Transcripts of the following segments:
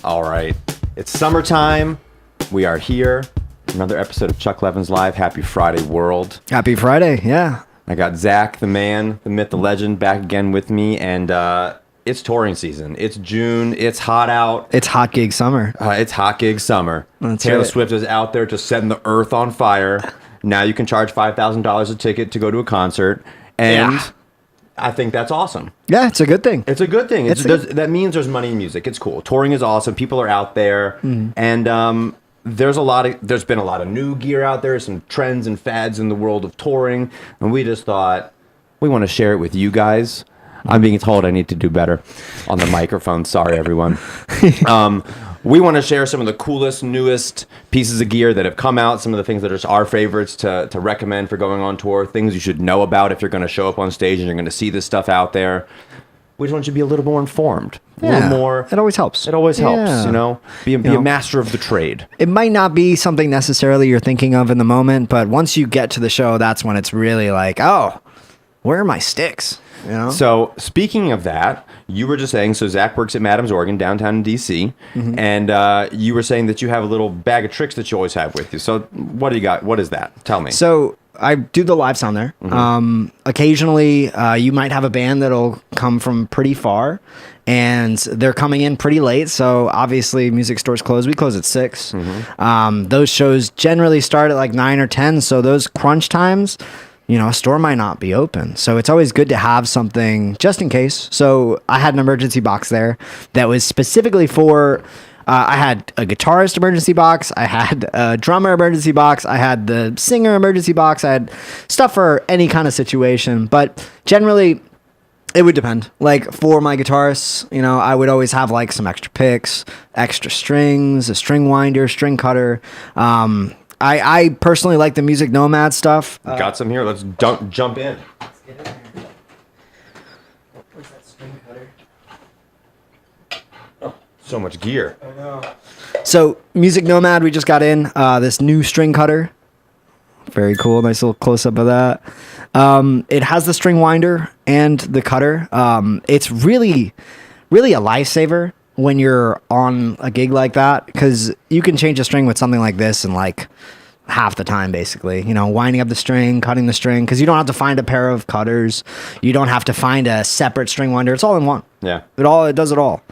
All right. It's summertime. We are here. Another episode of Chuck Levin's Live. Happy Friday, world. Happy Friday, yeah. I got Zach, the man, the myth, the legend, back again with me. And it's touring season. It's June. It's hot out. It's hot gig summer. It's hot gig summer. That's Taylor right. Swift is out there just setting the earth on fire. Now you can charge $5,000 a ticket to go to a concert. And Yeah. I think that's awesome. Yeah, it's a good thing. It's a good thing. That means there's money in music. It's cool. Touring is awesome. People are out there, and there's been a lot of new gear out there, some trends and fads in the world of touring, and we just thought we want to share it with you guys. I'm being told I need to do better on the microphone. Sorry, everyone. We want to share some of the coolest, newest pieces of gear that have come out, some of the things that are our favorites to recommend for going on tour, things you should know about if you're going to show up on stage and you're going to see this stuff out there. We just want you to be a little more informed, a little more. It always helps. It always helps, Yeah. you know? Be a master of the trade. It might not be something necessarily you're thinking of in the moment, but once you get to the show, that's when it's really like, oh, where are my sticks? You know? So, speaking of that, you were just saying, so Zach works at Madam's Organ downtown in D.C., and you were saying that you have a little bag of tricks that you always have with you. So, what do you got? What is that? Tell me. So I do the live sound there. Occasionally, you might have a band that'll come from pretty far, and they're coming in pretty late. So obviously, music stores close. We close at 6. Those shows generally start at like 9 or 10. So those crunch times, you know, a store might not be open. So it's always good to have something just in case. So I had an emergency box there that was specifically for... I had a guitarist emergency box. I had a drummer emergency box. I had the singer emergency box. I had stuff for any kind of situation. But generally, it would depend. Like for my guitarists, you know, I would always have like some extra picks, extra strings, a string winder, string cutter. I personally like the Music Nomad stuff. Got some here. Let's jump in. Let's get in there. Where's that string cutter? So much gear. I know. So Music Nomad, we just got in this new string cutter. Very cool. Nice little close up of that. It has the string winder and the cutter. It's really, really a lifesaver when you're on a gig like that, because you can change a string with something like this in like half the time, basically. You know, winding up the string, cutting the string, because you don't have to find a pair of cutters. You don't have to find a separate string winder. It's all in one. Yeah. It does it all.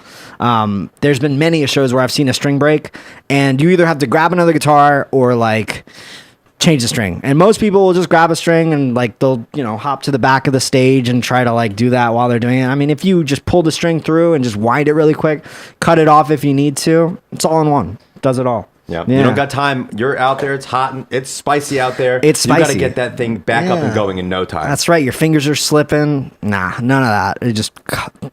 There's been many shows where I've seen a string break, and you either have to grab another guitar or like change the string. And most people will just grab a string and like they'll, you know, hop to the back of the stage and try to like do that while they're doing it. I mean, if you just pull the string through and just wind it really quick, cut it off if you need to, it's all in one. It does it all. Yeah. You don't got time. You're out there. It's hot and it's spicy out there. It's spicy. You got to get that thing back up and going in no time. That's right. Your fingers are slipping. Nah, none of that. You just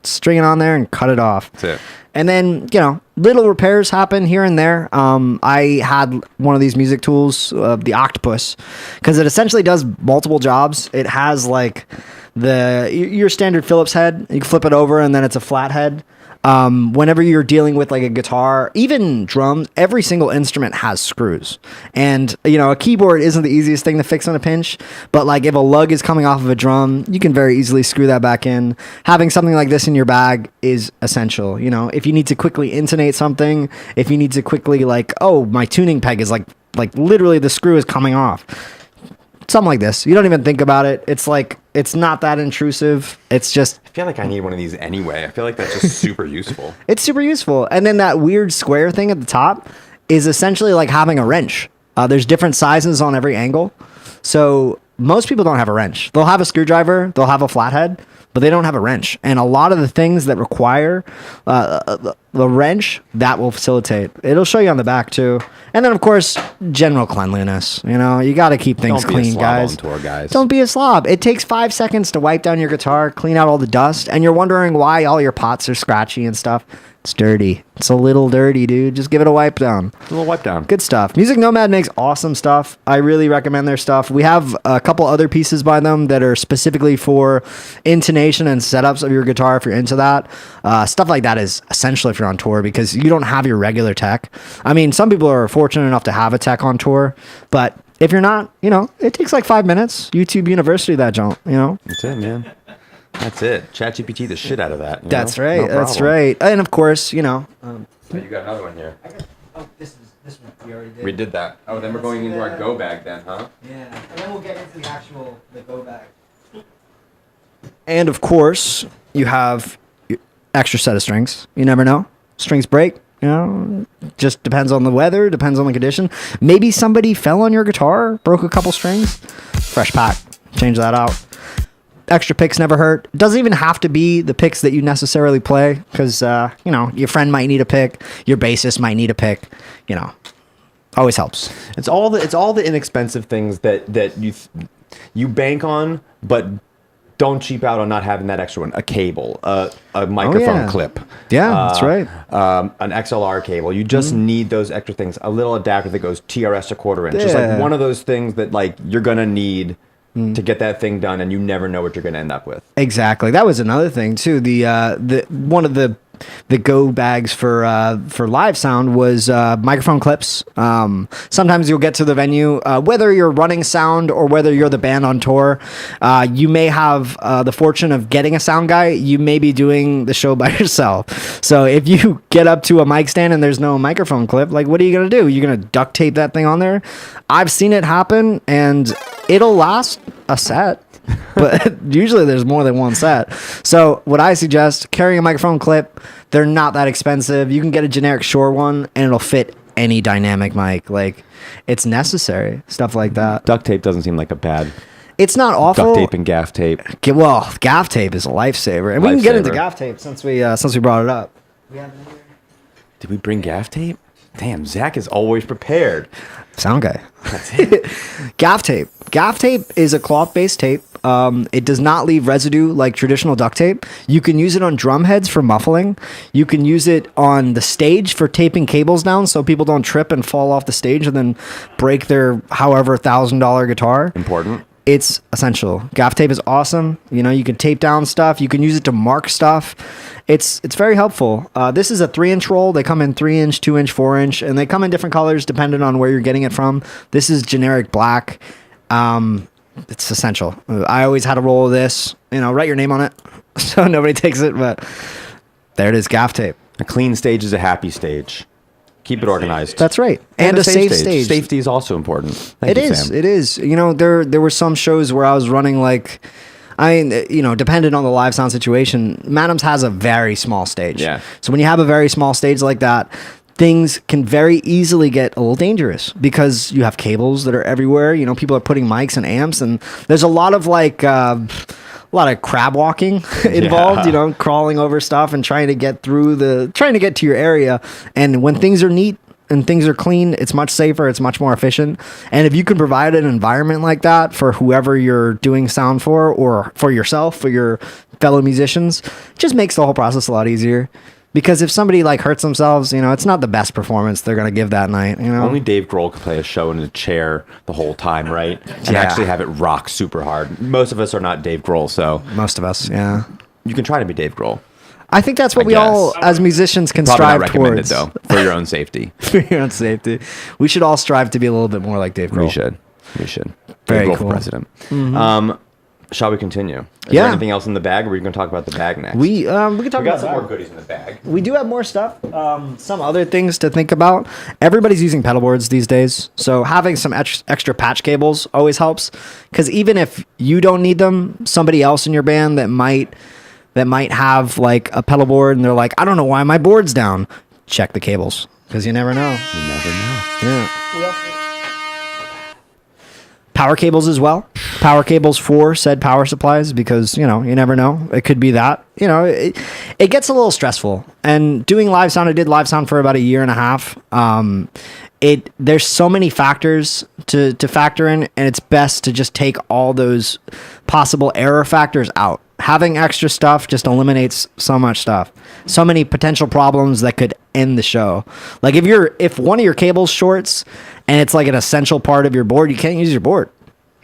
string it on there and cut it off. That's it. And then, you know, little repairs happen here and there. I had one of these music tools, the Octopus, because it essentially does multiple jobs. It has like your standard Phillips head. You can flip it over and then it's a flat head. Whenever you're dealing with like a guitar, even drums, every single instrument has screws. And, you know, a keyboard isn't the easiest thing to fix on a pinch, but like if a lug is coming off of a drum, you can very easily screw that back in. Having something like this in your bag is essential. You know, if you need to quickly intonate something, if you need to quickly like, oh, my tuning peg is like literally the screw is coming off. Something like this. You don't even think about it. It's like, it's not that intrusive. It's just... I feel like I need one of these anyway. I feel like that's just super useful. It's super useful. And then that weird square thing at the top is essentially like having a wrench. There's different sizes on every angle. So most people don't have a wrench. They'll have a screwdriver, they'll have a flathead, but they don't have a wrench. And a lot of the things that require the wrench, that will facilitate. It'll show you on the back too. And then, of course, general cleanliness. You know, you got to keep things clean, guys. Don't be a slob on tour, guys. Don't be a slob. It takes 5 seconds to wipe down your guitar, clean out all the dust, and you're wondering why all your pots are scratchy and stuff. It's dirty. It's a little dirty, dude. Just give it a wipe down. A little wipe down. Good stuff. Music Nomad makes awesome stuff. I really recommend their stuff. We have a couple other pieces by them that are specifically for intonation and setups of your guitar if you're into that. Stuff like that is essential if you're on tour because you don't have your regular tech. I mean, some people are fortunate enough to have a tech on tour, but if you're not, you know, it takes like 5 minutes. YouTube University that jump, you know? That's it, man. That's it. ChatGPT the shit out of that. That's know? right. No That's problem. right. And of course, you know, Oh, you got another one here. Oh, this one we already did. We did that. Oh, then we're going into our go bag then, huh? Yeah, and then we'll get into the go bag. And of course, you have your extra set of strings. You never know. Strings break. You know, just depends on the weather, depends on the condition. Maybe somebody fell on your guitar, broke a couple strings. Fresh pack. Change that out. Extra picks never hurt. It doesn't even have to be the picks that you necessarily play, because your friend might need a pick, your bassist might need a pick. Always helps. It's all the inexpensive things that you bank on, but don't cheap out on not having that extra one. A cable, a microphone clip. Yeah, that's right. An XLR cable. You just need those extra things. A little adapter that goes TRS to quarter inch. Just like one of those things that like you're gonna need to get that thing done, and you never know what you're gonna end up with. Exactly. That was another thing too. The one of the go bags for live sound was microphone clips. Sometimes you'll get to the venue, whether you're running sound or whether you're the band on tour, you may have the fortune of getting a sound guy. You may be doing the show by yourself. So if you get up to a mic stand and there's no microphone clip, like, what are you gonna do? You're gonna duct tape that thing on there? I've seen it happen, and it'll last a set. But usually there's more than one set. So what I suggest, carrying a microphone clip. They're not that expensive. You can get a generic Shure one, and it'll fit any dynamic mic. Like, it's necessary. Stuff like that. Duct tape doesn't seem like a bad. It's not awful. Duct tape and gaff tape. Well, gaff tape is a lifesaver, and we can get into gaff tape since we brought it up. Did we bring gaff tape? Damn, Zach is always prepared. Sound guy. That's it. Gaff tape. Gaff tape is a cloth-based tape. It does not leave residue like traditional duct tape. You can use it on drum heads for muffling. You can use it on the stage for taping cables down so people don't trip and fall off the stage and then break their however $1,000 guitar. Important. It's essential. Gaff tape is awesome. You can tape down stuff. You can use it to mark stuff. It's very helpful. This is a 3-inch roll. They come in 3-inch, 2-inch, 4-inch, and they come in different colors depending on where you're getting it from. This is generic black. It's essential. I always had a roll of this. Write your name on it so nobody takes it. But there it is, gaff tape. A clean stage is a happy stage. Keep it organized. That's right. And a safe stage. Safety is also important. Thank you, Sam. It is. There were some shows where I was running dependent on the live sound situation. Madam's has a very small stage. Yeah. So when you have a very small stage like that, things can very easily get a little dangerous because you have cables that are everywhere. People are putting mics and amps, and there's a lot of crab walking involved, crawling over stuff and trying to get to your area. And when things are neat and things are clean, it's much safer. It's much more efficient. And if you can provide an environment like that for whoever you're doing sound for, or for yourself, for your fellow musicians, it just makes the whole process a lot easier. Because if somebody hurts themselves, it's not the best performance they're going to give that night. Only Dave Grohl can play a show in a chair the whole time, right? And actually have it rock super hard. Most of us are not Dave Grohl, so. Most of us, yeah. You can try to be Dave Grohl. I think that's what we all, as musicians, can Probably strive not recommended, towards. though, for your own safety. For your own safety. We should all strive to be a little bit more like Dave Grohl. We should. Very Dave Grohl cool. for president. Mm-hmm. Shall we continue? Is there anything else in the bag, or are we going to talk about the bag next? We can talk about some more goodies in the bag. We do have more stuff. Some other things to think about. Everybody's using pedal boards these days, so having some extra patch cables always helps. Because even if you don't need them, somebody else in your band that might have a pedal board, and they're like, I don't know why my board's down. Check the cables, because you never know. You never know. Yeah. Power cables as well. Power cables for said power supplies, because you never know. It could be that. It gets a little stressful. And doing live sound, I did live sound for about 1.5 years. There's so many factors to factor in, and it's best to just take all those possible error factors out. Having extra stuff just eliminates so much stuff. So many potential problems that could end the show. Like if one of your cables shorts and it's an essential part of your board, you can't use your board.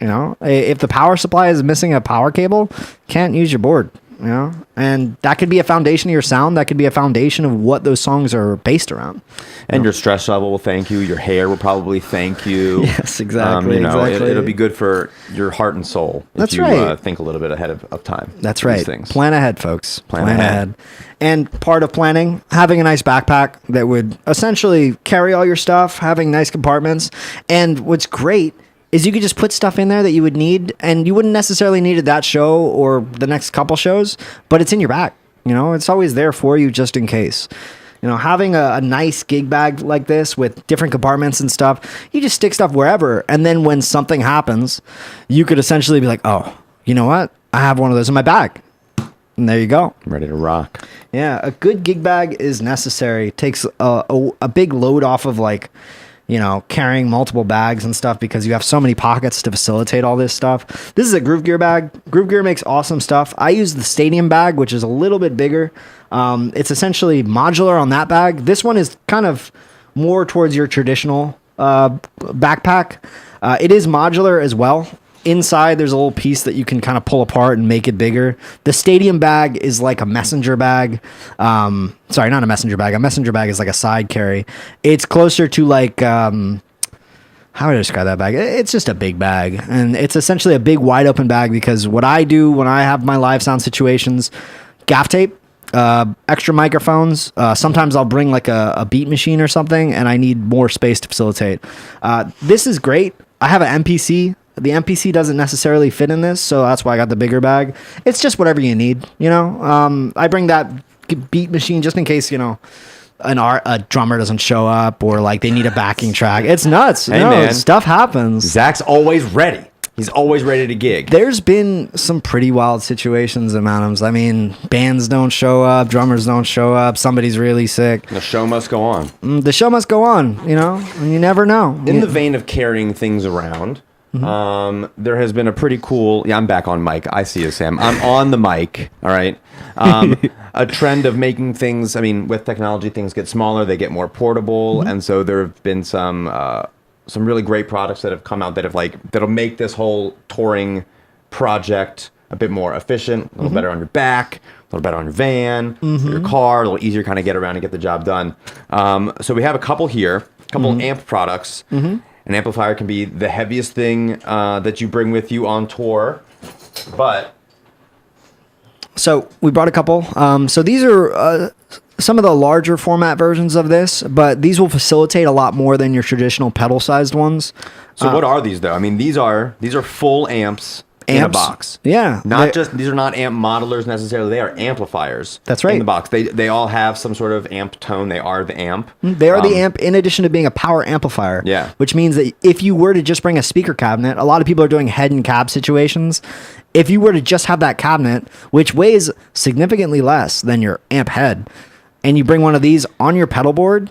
If the power supply is missing a power cable, can't use your board. you know, and that could be a foundation of your sound. That could be a foundation of what those songs are based around. And your stress level will thank you. Your hair will probably thank you. Yes, exactly. You know, exactly. it'll be good for your heart and soul. That's if you, right. Think a little bit ahead of time. That's right. Things. Plan ahead, folks. Plan ahead. And part of planning, having a nice backpack that would essentially carry all your stuff, having nice compartments. And what's great is you could just put stuff in there that you would need, and you wouldn't necessarily need it that show or the next couple shows, but it's in your bag. You know, it's always there for you just in case. You know, having a nice gig bag like this with different compartments and stuff, you just stick stuff wherever. And then when something happens, you could essentially be like, oh, you know what? I have one of those in my bag. And there you go. Ready to rock. Yeah, a good gig bag is necessary. It takes a big load off of, like, you know, carrying multiple bags and stuff, because you have so many pockets to facilitate all this stuff. This is a Groove Gear bag. Groove Gear makes awesome stuff. I use the Stadium bag, which is a little bit bigger. It's essentially modular on that bag. This one is kind of more towards your traditional backpack. It is modular as well. Inside, there's a little piece that you can kind of pull apart and make it bigger. The Stadium bag is like a messenger bag. Sorry, not a messenger bag. A messenger bag is like a side carry. It's closer to like, how would I describe that bag? It's just a big bag. And it's essentially a big wide open bag, because what I do when I have my live sound situations, gaff tape, extra microphones. Sometimes I'll bring like a beat machine or something, and I need more space to facilitate. This is great. I have an MPC. The MPC doesn't necessarily fit in this, so that's why I got the bigger bag. It's just whatever you need, you know. I bring that beat machine just in case, you know, a drummer doesn't show up, or like they need a backing track. It's nuts. Hey, no, man. Stuff happens. Zach's always ready. He's always ready to gig. There's been some pretty wild situations at Madam's. I mean, bands don't show up, drummers don't show up, somebody's really sick. The show must go on. The show must go on, you know? You never know. In the vein of carrying things around, there has been a pretty cool... Yeah, I'm back on mic. I see you, Sam. I'm on the mic, all right? A trend of making things... I mean, with technology, things get smaller, they get more portable, and so there have been some really great products that have come out that have that'll make this whole touring project a bit more efficient, a little better on your back, a little better on your van, your car, a little easier to kind of get around and get the job done. So we have a couple here, a couple amp products. An amplifier can be the heaviest thing that you bring with you on tour, but... So we brought a couple. So these are some of the larger format versions of this, but these will facilitate a lot more than your traditional pedal-sized ones. So what are these, though? I mean, these are full amps in a box. Yeah. These are not amp modelers necessarily. They are amplifiers. That's right. In the box. They all have some sort of amp tone. They are the amp. They are the amp in addition to being a power amplifier. Yeah. Which means that if you were to just bring a speaker cabinet, a lot of people are doing head and cab situations. If you were to just have that cabinet, which weighs significantly less than your amp head, and you bring one of these on your pedal board,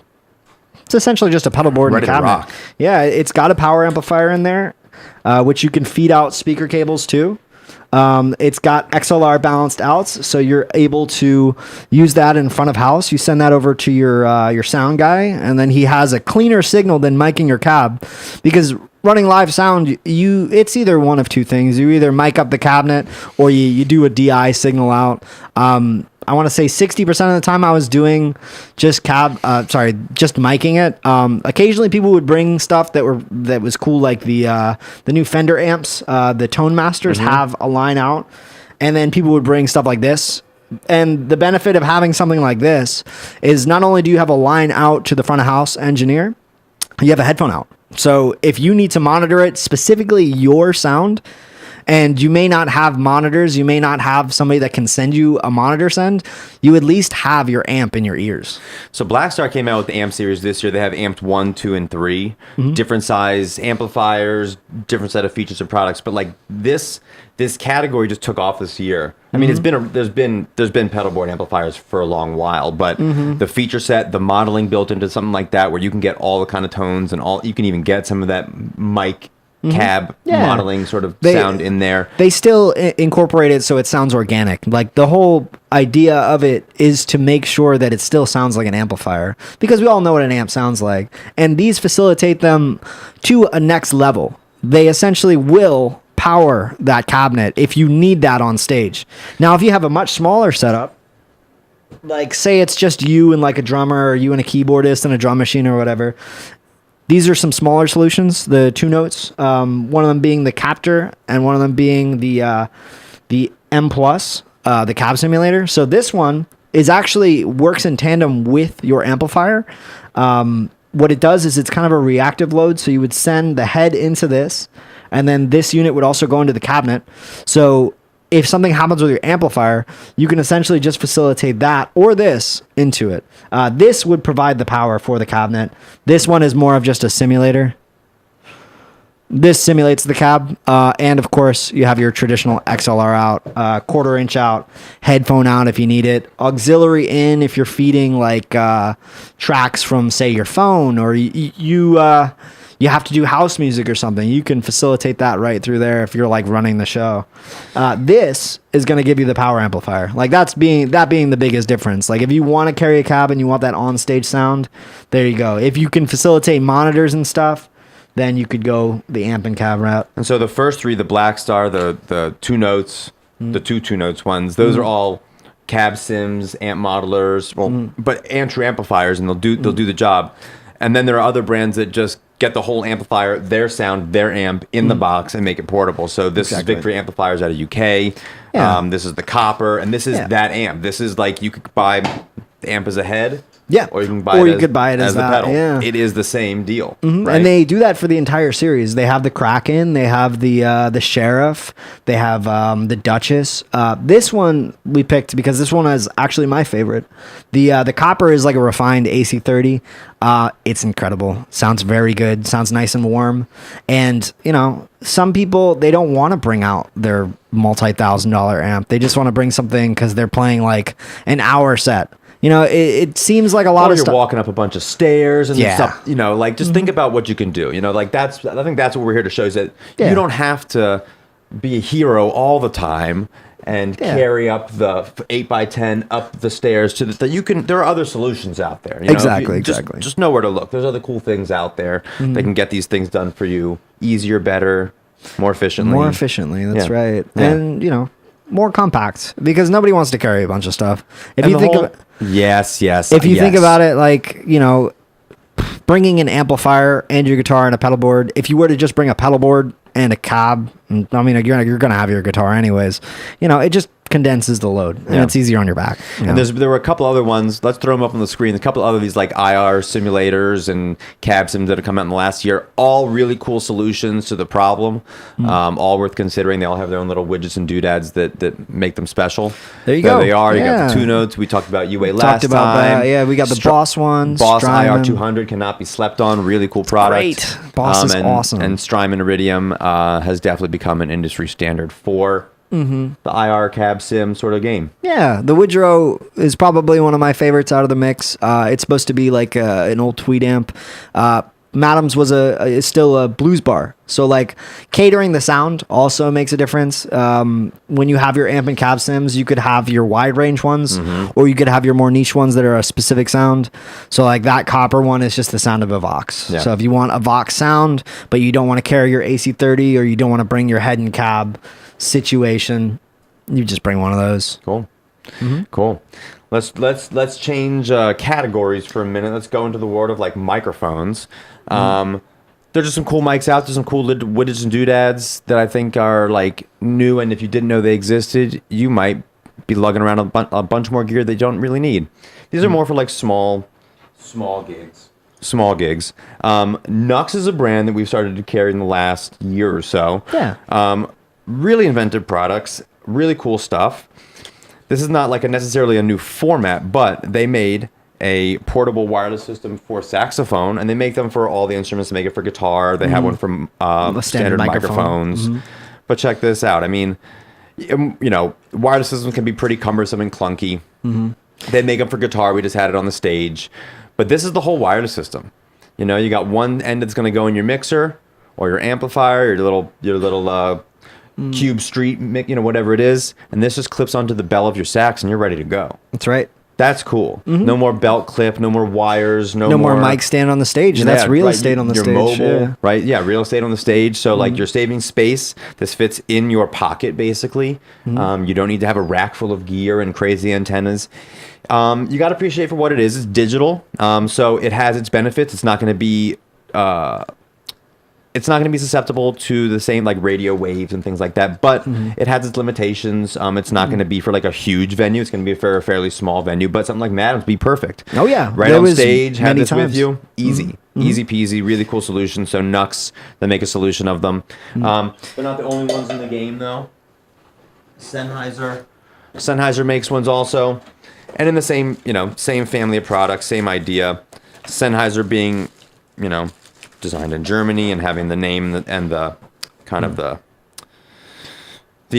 it's essentially just a pedal board and a cabinet. Rock. Yeah, it's got a power amplifier in there, which you can feed out speaker cables to. It's got XLR balanced outs, so you're able to use that in front of house. You send that over to your sound guy, and then he has a cleaner signal than miking your cab, because running live sound, it's either one of two things. You either mic up the cabinet or you do a DI signal out. I want to say 60% of the time I was doing just miking it. Occasionally people would bring stuff that was cool, like the new Fender amps. The Tone Masters have a line out, and then people would bring stuff like this. And the benefit of having something like this is not only do you have a line out to the front of house engineer, you have a headphone out. So if you need to monitor it, specifically your sound, and you may not have monitors, you may not have somebody that can send you a monitor send, you at least have your amp in your ears. So Blackstar came out with the amp series this year. They have amped 1, 2, and 3. Different size amplifiers, different set of features and products. But like this category just took off this year. I mean, there's been pedal board amplifiers for a long while, but the feature set, the modeling built into something like that, where you can get all the kind of tones and you can even get some of that mic cab modeling sort of sound in there. They still incorporate it so it sounds organic. Like, the whole idea of it is to make sure that it still sounds like an amplifier, because we all know what an amp sounds like, and these facilitate them to a next level. They essentially will power that cabinet if you need that on stage. Now, if you have a much smaller setup, like say it's just you and like a drummer, or you and a keyboardist and a drum machine or whatever, these are some smaller solutions, the 2 notes, one of them being the Captor and one of them being the M Plus, the cab simulator. So this one is actually works in tandem with your amplifier. What it does is it's kind of a reactive load. So you would send the head into this, and then this unit would also go into the cabinet. So if something happens with your amplifier, you can essentially just facilitate that or this into it. This would provide the power for the cabinet. This one is more of just a simulator. This simulates the cab. And of course, you have your traditional XLR out, 1/4 inch out, headphone out if you need it, auxiliary in if you're feeding like tracks from, say, your phone, or you have to do house music or something. You can facilitate that right through there if you're like running the show. This is going to give you the power amplifier. Like that being the biggest difference. Like if you want to carry a cab and you want that on stage sound, there you go. If you can facilitate monitors and stuff, then you could go the amp and cab route. And so the first 3, the Black Star, the 2 notes, the 2 notes ones, those are all cab sims, amp modelers, but and true amplifiers, and they'll do the job. And then there are other brands that just get the whole amplifier, their sound, their amp in the box and make it portable. So this is Victory Amplifiers out of UK. Yeah. This is the Copper, and this is that amp. This is like you could buy the amp as a head. Yeah. Or you can buy it as the that, pedal. yeah. It is the same deal. Mm-hmm. Right? And they do that for the entire series. They have the Kraken, they have the Sheriff, they have the Duchess. This one we picked because this one is actually my favorite. The Copper is like a refined AC30. It's incredible. Sounds very good. Sounds nice and warm. And, you know, some people, they don't want to bring out their multi-$1,000 amp. They just want to bring something because they're playing like an hour set. You know, it seems like a lot of stuff. You're walking up a bunch of stairs and stuff. You know, like just think about what you can do. You know, like I think that's what we're here to show is that you don't have to be a hero all the time and carry up the 8x10 up the stairs to the. You can. There are other solutions out there. You know? Exactly. Just know where to look. There's other cool things out there that can get these things done for you easier, better, more efficiently. That's right. Yeah. And you know, more compact because nobody wants to carry a bunch of stuff. If you think of yes. If you think about it, like, you know, bringing an amplifier and your guitar and a pedal board, if you were to just bring a pedal board and a cab, I mean, you're going to have your guitar anyways, you know, it just condenses the load and it's easier on your back. And there were a couple other ones. Let's throw them up on the screen. A couple other these like IR simulators and cab sims that have come out in the last year. All really cool solutions to the problem. All worth considering. They all have their own little widgets and doodads that make them special. There you go. They are. You got the 2 notes. We taltalked about UA last time. That. Yeah, we got the Boss ones. Boss Strymon. IR200 cannot be slept on. Really cool product. Great. Boss is awesome. And Strymon Iridium has definitely become an industry standard for the IR cab sim sort of game. Yeah, the Woodrow is probably one of my favorites out of the mix. It's supposed to be like an old tweed amp. Madam's is still a blues bar. So like catering the sound also makes a difference. When you have your amp and cab sims, you could have your wide range ones or you could have your more niche ones that are a specific sound. So like that Copper one is just the sound of a Vox. Yeah. So if you want a Vox sound, but you don't want to carry your AC30 or you don't want to bring your head and cab situation, you just bring one of those. Cool. Cool. Let's change categories for a minute. Let's go into the world of like microphones. There's just some cool mics out. There's some cool widgets and doodads that I think are like new, and if you didn't know they existed, you might be lugging around a bunch more gear that you don't really need. These are more for like small gigs. Nux is a brand that we've started to carry in the last year or so. Yeah. Really inventive products, really cool stuff. This is not like necessarily a new format, but they made a portable wireless system for saxophone, and they make them for all the instruments. They make it for guitar. They have one for standard microphones. But check this out. I mean, you know, wireless systems can be pretty cumbersome and clunky. They make them for guitar. We just had it on the stage. But this is the whole wireless system. You know, you got one end that's going to go in your mixer or your amplifier, your little Cube Street, you know, whatever it is, and this just clips onto the bell of your sax, and you're ready to go. That's right. That's cool. No more belt clip, no more wires, no more mic stand on the stage. That's real estate on the you're stage. Mobile, right? Yeah, real estate on the stage. So like you're saving space. This fits in your pocket basically. You don't need to have a rack full of gear and crazy antennas. You got to appreciate for what it is. It's digital, so it has its benefits. It's not going to be susceptible to the same like radio waves and things like that, but it has its limitations. It's not going to be for like a huge venue. It's going to be for a fairly small venue, but something like Madam's be perfect. Oh yeah. Right on stage, have this with you. Easy Peasy, really cool solution. So Nux, they make a solution of them. They're not the only ones in the game though. Sennheiser makes ones also. And in the same family of products, same idea. Sennheiser being, designed in Germany and having the name and the kind of the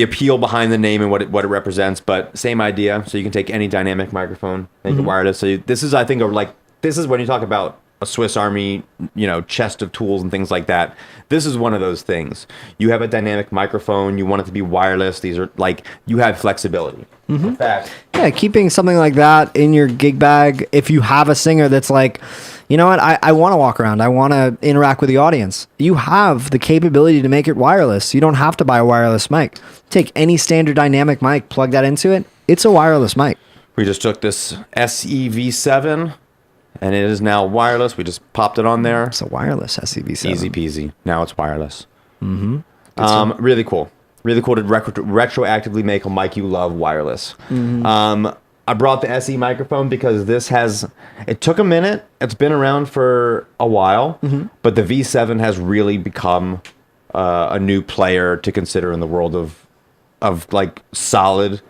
appeal behind the name and what it represents, but same idea. So you can take any dynamic microphone, make it wireless. So this is, I think, this is when you talk about a Swiss Army, chest of tools and things like that. This is one of those things. You have a dynamic microphone. You want it to be wireless. These are you have flexibility. In fact, yeah, keeping something like that in your gig bag. If you have a singer that's like, you know what, I want to walk around. I want to interact with the audience. You have the capability to make it wireless. You don't have to buy a wireless mic. Take any standard dynamic mic, plug that into it. It's a wireless mic. We just took this SEV7. And it is now wireless. We just popped it on there. It's a wireless SEV7. Easy peasy. Now it's wireless. Really cool. Really cool to retroactively make a mic you love wireless. I brought the SE microphone because it took a minute. It's been around for a while, but the V7 has really become a new player to consider in the world of like solid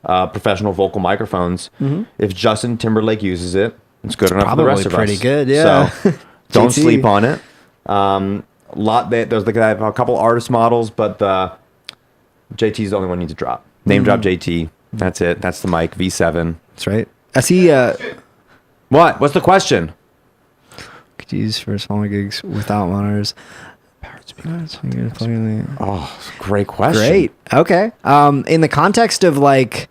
professional vocal microphones. If Justin Timberlake uses it, it's good enough for the rest of us. Probably pretty good, yeah. So don't sleep on it. There's I have a couple artist models, but JT's the only one you need to drop. Name drop JT. That's it. That's the mic V7. That's right. SE. What? What's the question? Could you use for smaller gigs without monitors? Oh, great question. Great. Okay. In the context of like.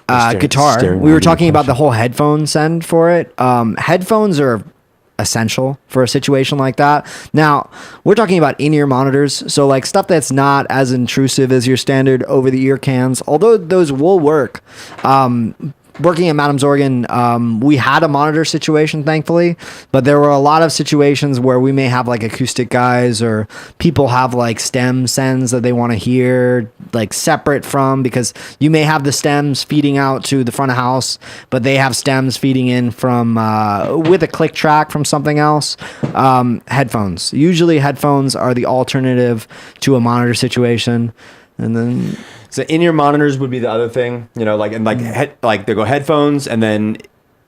Guitar. We were talking about the whole headphone send for it. Headphones are essential for a situation like that. Now, we're talking about in-ear monitors, so like stuff that's not as intrusive as your standard over-the-ear cans, although those will work. Working at Madam's Organ, we had a monitor situation, thankfully, but there were a lot of situations where we may have like acoustic guys or people have like stem sends that they want to hear like separate from, because you may have the stems feeding out to the front of house, but they have stems feeding in from with a click track from something else. Headphones. Usually headphones are the alternative to a monitor situation. And then so in-ear monitors would be the other thing, they go headphones, and then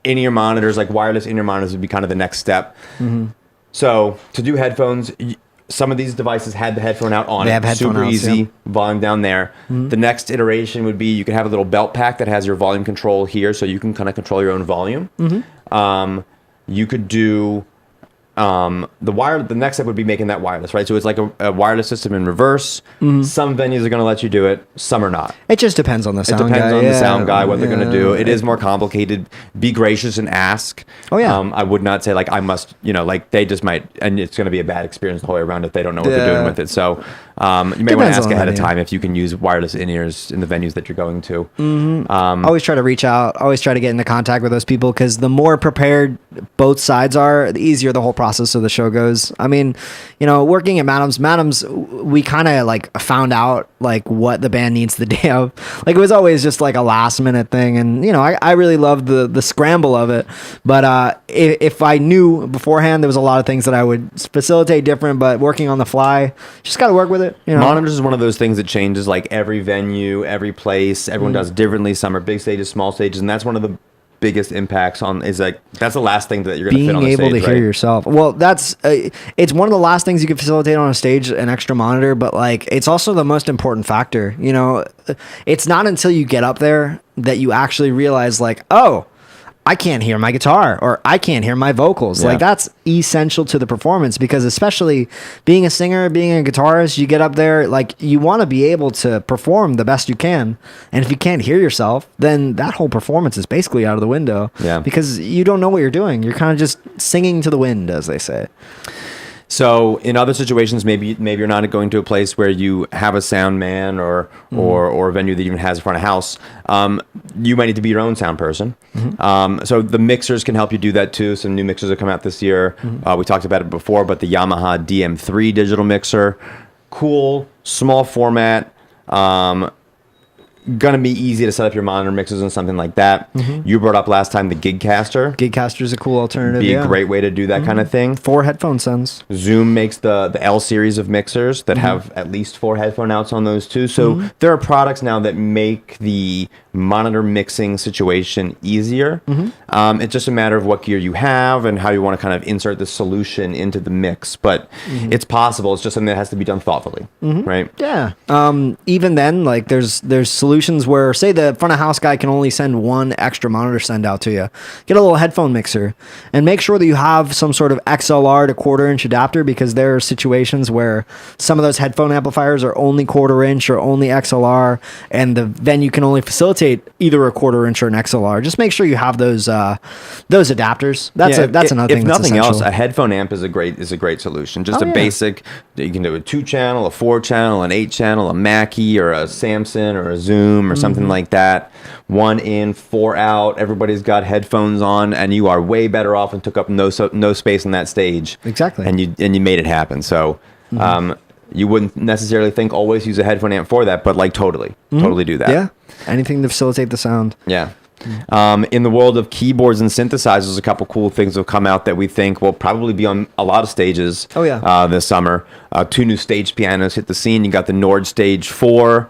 in-ear monitors, like wireless in-ear monitors, would be kind of the next step. So to do headphones, some of these devices had the headphone out on it. Super easy, volume down there. The next iteration would be you can have a little belt pack that has your volume control here, so you can kind of control your own volume. You could do the next step would be making that wireless, right? So it's like a wireless system in reverse. Some venues are going to let you do it, some are not. It just depends on the sound guy. It depends on the sound guy, what they're going to do. It is more complicated. Be gracious and ask. Oh, yeah. I would not say like I must, they just might, and it's going to be a bad experience the whole way around if they don't know what they're doing with it. So you may want to ask ahead of time if you can use wireless in-ears in the venues that you're going to. Always try to reach out. Always try to get into contact with those people, because the more prepared both sides are, the easier the whole process of the show goes. I mean, working at Madam's, we kind of like found out like what the band needs the day of. Like it was always just like a last minute thing, and I really loved the scramble of it. But if I knew beforehand, there was a lot of things that I would facilitate different. But working on the fly, just got to work with it. Monitors is one of those things that changes like every venue, every place. Everyone does differently. Some are big stages, small stages, and that's one of the biggest impacts on is like that's the last thing that you're going to fit on a stage. Being able to hear yourself. Well, that's it's one of the last things you can facilitate on a stage, an extra monitor, but like it's also the most important factor. It's not until you get up there that you actually realize like, oh, I can't hear my guitar or I can't hear my vocals. Yeah. Like that's essential to the performance because especially being a singer, being a guitarist, you get up there, like you want to be able to perform the best you can. And if you can't hear yourself, then that whole performance is basically out of the window. Yeah. Because you don't know what you're doing. You're kind of just singing to the wind, as they say. So in other situations, maybe you're not going to a place where you have a sound man or a venue that even has a front of house. You might need to be your own sound person. So the mixers can help you do that too. Some new mixers have come out this year. We talked about it before, but the Yamaha DM3 digital mixer, cool, small format. Gonna be easy to set up your monitor mixes and something like that. You brought up last time the Gigcaster. Gigcaster's a cool alternative. Be a great way to do that kind of thing. 4 headphone sends. Zoom makes the L series of mixers that have at least 4 headphone outs on those too. So there are products now that make the monitor mixing situation easier. It's just a matter of what gear you have and how you want to kind of insert the solution into the mix. But it's possible. It's just something that has to be done thoughtfully, right? Yeah. Even then, like there's solutions where, say, the front of house guy can only send 1 extra monitor send out to you. Get a little headphone mixer and make sure that you have some sort of XLR to 1/4 inch adapter because there are situations where some of those headphone amplifiers are only 1/4 inch or only XLR, and the venue can only facilitate either a 1/4 inch or an XLR. Just make sure you have those adapters. That's another thing. If that's nothing essential. else, a headphone amp is a great solution. Just basic. You can do a 2-channel, a 4-channel, an 8-channel, a Mackie or a Samson or a Zoom or something like that. 1 in, 4 out. Everybody's got headphones on, and you are way better off and took up no space on that stage. Exactly. And you made it happen. So you wouldn't necessarily think always use a headphone amp for that, but like totally do that. Yeah. Anything to facilitate the sound. Yeah. In the world of keyboards and synthesizers, a couple cool things have come out that we think will probably be on a lot of stages this summer. 2 new stage pianos hit the scene. You got the Nord Stage 4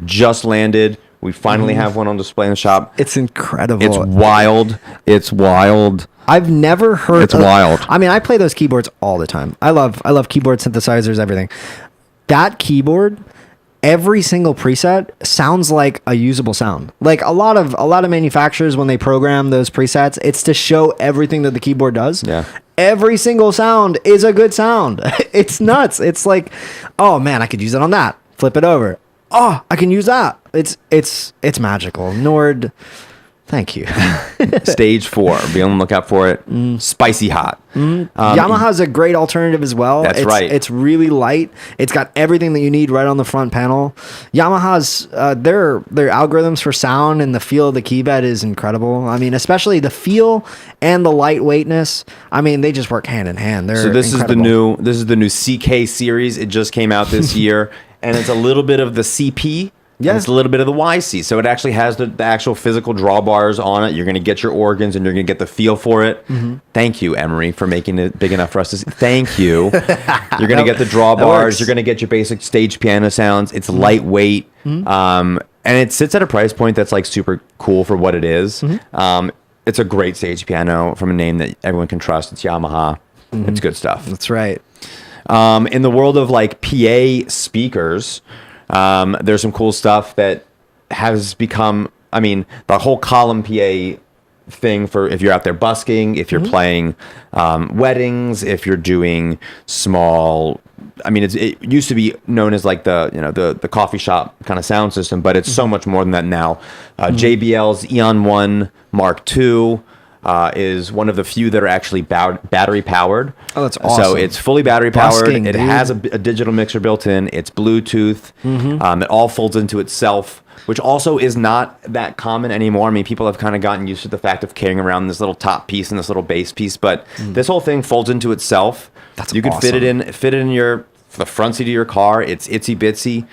just landed. We finally have one on display in the shop. It's incredible. It's wild. It's wild. I've never heard. It's wild. I mean, I play those keyboards all the time. I love keyboard synthesizers, everything. That keyboard, every single preset sounds like a usable sound. Like a lot of manufacturers, when they program those presets, it's to show everything that the keyboard does. Yeah. Every single sound is a good sound. It's nuts. It's like, oh man, I could use it on that. Flip it over. Oh, I can use that. It's magical. Nord, thank you. Stage 4. Be on the lookout for it. Spicy hot. Yamaha's a great alternative as well. That's right. It's really light. It's got everything that you need right on the front panel. Yamaha's their algorithms for sound and the feel of the keybed is incredible. I mean, especially the feel and the lightweightness. I mean, they just work hand in hand. They're this incredible. is the new CK series. It just came out this year, and it's a little bit of the CP. Yeah. And it's a little bit of the YC. So it actually has the actual physical drawbars on it. You're going to get your organs and you're going to get the feel for it. Thank you, Emery, for making it big enough for us to see. Thank you. You're going to get the drawbars. You're going to get your basic stage piano sounds. It's lightweight. And it sits at a price point that's like super cool for what it is. It's a great stage piano from a name that everyone can trust. It's Yamaha. It's good stuff. That's right. In the world of like PA speakers, there's some cool stuff that has become, I mean, the whole column PA thing for if you're out there busking, if you're playing weddings, if you're doing small, I mean, it used to be known as like the coffee shop kind of sound system, but it's so much more than that now. JBL's Eon 1 Mark II is one of the few that are actually battery powered. Oh, that's awesome. So it's fully battery powered. Busking, it dude. has a digital mixer built in. It's Bluetooth. It all folds into itself, which also is not that common anymore. I mean, people have kind of gotten used to the fact of carrying around this little top piece and this little bass piece, but this whole thing folds into itself. That's you can awesome. fit it in the front seat of your car. It's itsy bitsy,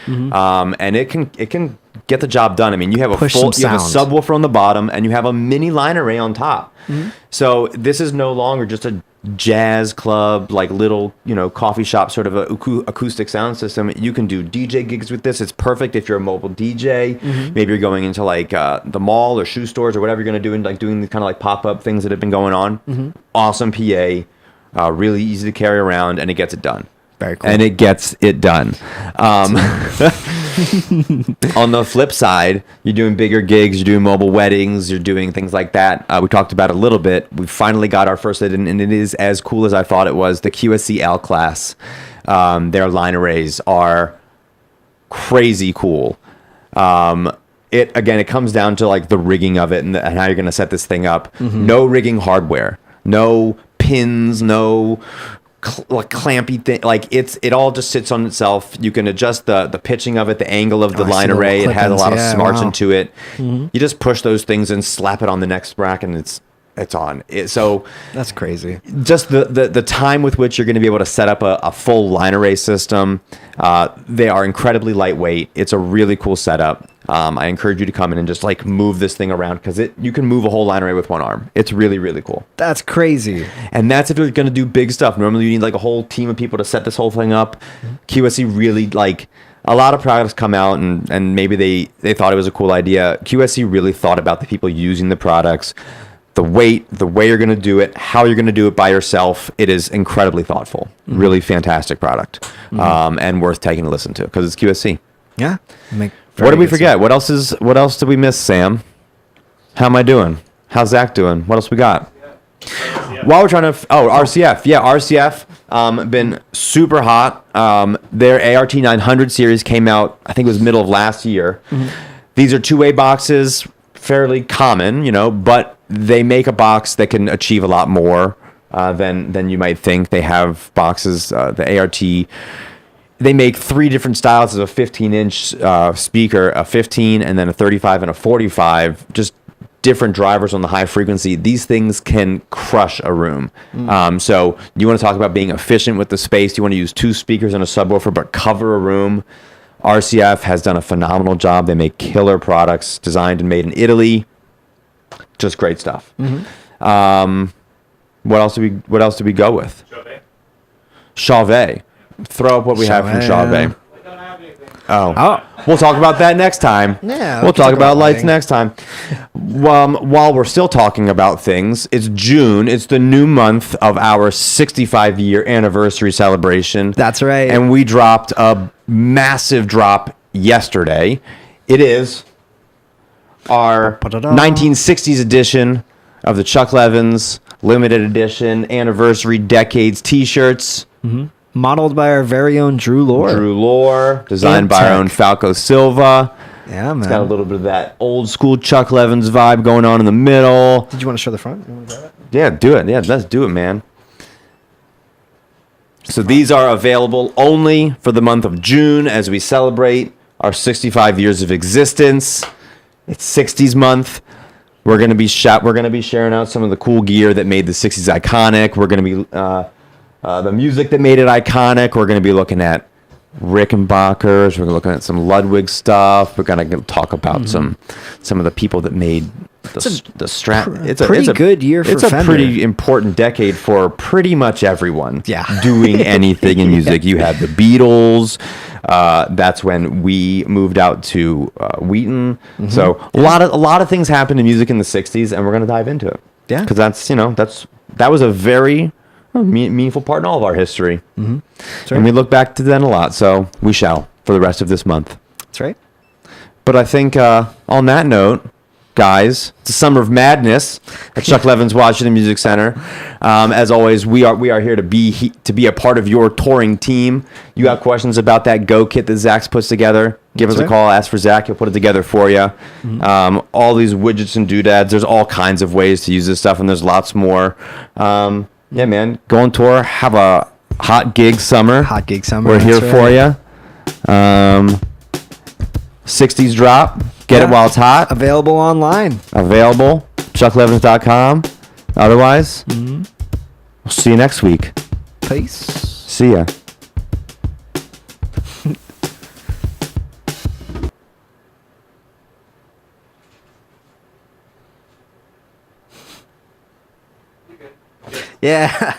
and it can get the job done. I mean, you have Push you some have a sound. subwoofer on the bottom, and you have a mini line array on top. So this is no longer just a jazz club, like little coffee shop sort of a acoustic sound system. You can do DJ gigs with this. It's perfect if you're a mobile DJ. Maybe you're going into like the mall or shoe stores or whatever you're going to do, and like doing these kind of like pop-up things that have been going on. Awesome PA, really easy to carry around, and it gets it done. Very cool. And it gets it done. On the flip side, you're doing bigger gigs, you're doing mobile weddings, you're doing things like that. We talked about it a little bit. We finally got our first, and it is as cool as I thought it was. The QSC L class, their line arrays are crazy cool. It comes down to like the rigging of it and how you're going to set this thing up. No rigging hardware, no pins, no clampy thing. Like it all just sits on itself. You can adjust the pitching of it, the angle of the line array. It has a lot of smarts into it. You just push those things and slap it on the next rack, and it's on. So that's crazy. Just the time with which you're going to be able to set up a full line array system. They are incredibly lightweight. It's a really cool setup. I encourage you to come in and just like move this thing around, because you can move a whole line array with one arm. It's really, really cool. That's crazy. And that's if you're going to do big stuff. Normally you need like a whole team of people to set this whole thing up. QSC really, like, a lot of products come out and maybe they thought it was a cool idea. QSC really thought about the people using the products, the weight, the way you're going to do it, how you're going to do it by yourself. It is incredibly thoughtful. Really fantastic product. And worth taking a listen to, because it's QSC. Yeah. What did we forget? What else did we miss, Sam? How am I doing? How's Zach doing? What else we got? While we're trying to... RCF. Yeah, RCF. Been super hot. Their ART 900 series came out, I think it was middle of last year. These are two-way boxes, fairly common, but they make a box that can achieve a lot more than you might think. They have boxes, the ART... They make 3 different styles of a 15-inch speaker, a 15, and then a 35 and a 45, just different drivers on the high frequency. These things can crush a room. So you want to talk about being efficient with the space. You want to use 2 speakers and a subwoofer, but cover a room. RCF has done a phenomenal job. They make killer products designed and made in Italy. Just great stuff. What else do we go with? Chauvet. Throw up what we have from Chauvet. Oh, we'll talk about that next time. Yeah, we'll talk about lights next time. While we're still talking about things, it's June. It's the new month of our 65-year anniversary celebration. That's right. And we dropped a massive drop yesterday. It is our 1960s edition of the Chuck Levin's limited edition anniversary decades T-shirts. Modeled by our very own Drew Lohr. Designed by our own Falco Silva. Yeah, man. It's got a little bit of that old school Chuck Levin's vibe going on in the middle. Did you want to show the front? You want to grab it? Yeah, do it. Yeah, let's do it, man. So these are available only for the month of June as we celebrate our 65 years of existence. It's 60s month. We're gonna be sharing out some of the cool gear that made the 60s iconic. We're gonna be the music that made it iconic. We're going to be looking at Rickenbackers. We're looking at some Ludwig stuff. We're going to talk about some of the people that made the Strat. It's a good year for Fender. It's a pretty important decade for pretty much everyone. Yeah. Doing anything in music. You had the Beatles. That's when we moved out to Wheaton. So a lot of things happened in music in the 60s, and we're going to dive into it. Yeah. Because that was a very meaningful part in all of our history. And we look back to then a lot, so we shall for the rest of this month. That's right. But I think on that note, guys, it's a summer of madness at Chuck Levin's Washington Music Center. As always, we are here to be a part of your touring team. You have questions about that Go kit that Zach's puts together, give us a call, ask for Zach, he'll put it together for you. All these widgets and doodads, there's all kinds of ways to use this stuff, and there's lots more. Yeah, man, go on tour, have a hot gig summer. We're here for you. 60s drop. Get it while it's hot. Available online. Available. ChuckLevins.com. Otherwise, we'll see you next week. Peace. See ya. Yeah.